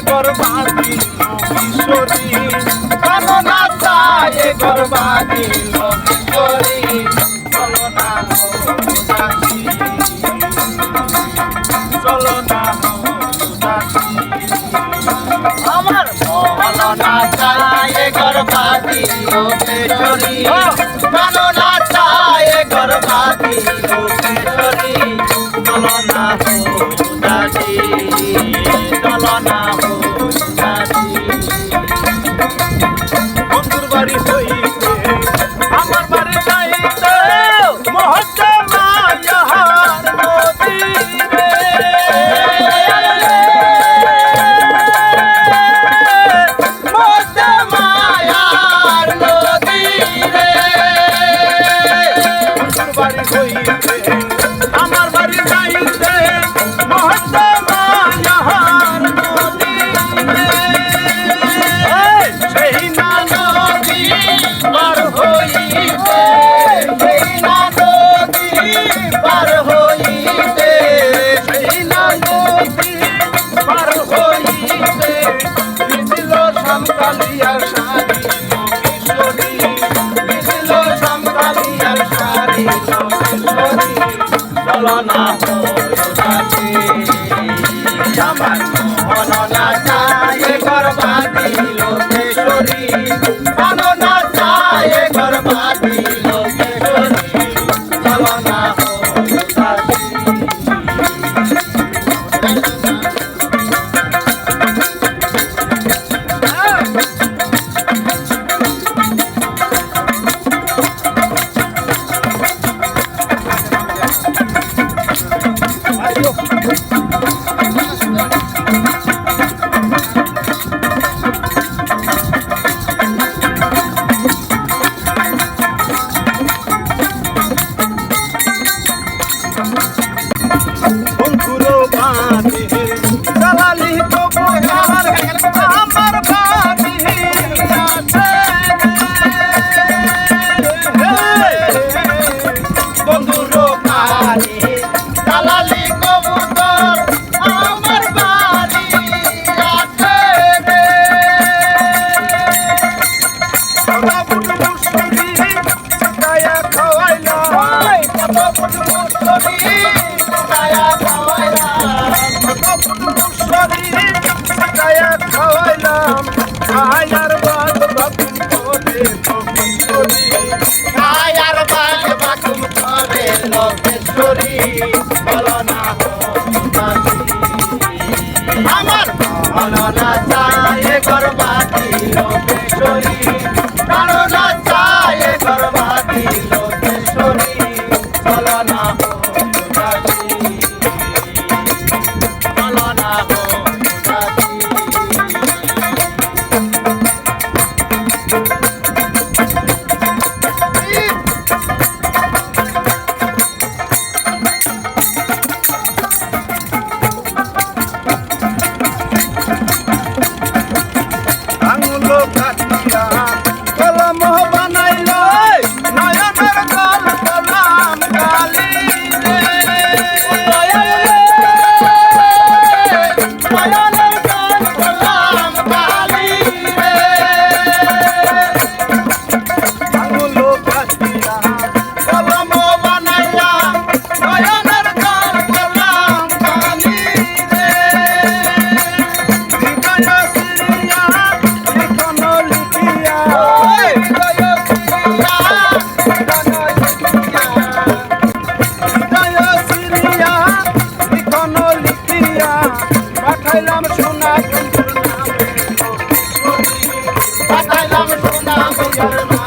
গর্বাদি কিশোরী চলো না চায় গর্বাদি কিশোরী চলো না উদাসী চলো না উদাসী আমার মন না চায় গর্বাদি কিশোরী চলো না চায় গর্বাদি কিশোরী চলো না উদাসী চলো না বন্ধুর বাড়ি হইতে আমার বাড়ি যাইতে মহত্তে মায়ার নদী রে মহত্তে মায়ার নদী রে বন্ধুর বাড়ি হইতে আমার বাড়ি যাইতে মহত্তে মায়ার নদী রে সেই না নদী পার হইতে সেই না নদী পার হইতে সেই না নদী পার হইতে মিছিল সামকালিয়ার শাড়ি কিশোরী মিছিল সামকালিয়ার শাড়ি কিশোরী চলো না উদাসী আমার মন না চায় গর্বাদি লোকেশ্বরী মন না চায় গর্বাদি লোকেশ্বরী চলো না উদাসী বন্ধুরো বাঁধে জ্বালালি তো আমার আমার বাঁধি আছে বন্ধুরো বাঁধে জ্বালালি কবুতর আমার বাড়ি আছে রে সদা বুটবুসরি কায়া খাওয়াইলা কত বুটবুসরি কায়া খাওয়াইলাম কত বুটবুসরি কায়া খাওয়াইলাম কায়ার বাদ বাকুম করে লোকেশ্বরী কায়ার বাদ বাকুম করে লোকেশ্বরী বলো না উদাসী আমার মন না চায় গর্বাদি লোকেশ্বরী চলো না চায় গর্বাদি লোকেশ্বরী চলো না উদাসী চলো না উদাসী আঙুলো কাটিয়া কলম বানাইল নয়নের জল কলাম কালি রে নয়নের জল কলাম কালি রে আঙুলো কাটিয়া কলম বানাইলা নয়নের জল কলাম কালি রে হৃদয় সিরিয়া লিখন লিখিয়া হৃদয় সিরিয়া লিখন লিখিয়া পাঠাইলাম সোনা বন্ধুর নামে পাঠাইলাম সোনা বন্ধুর নামে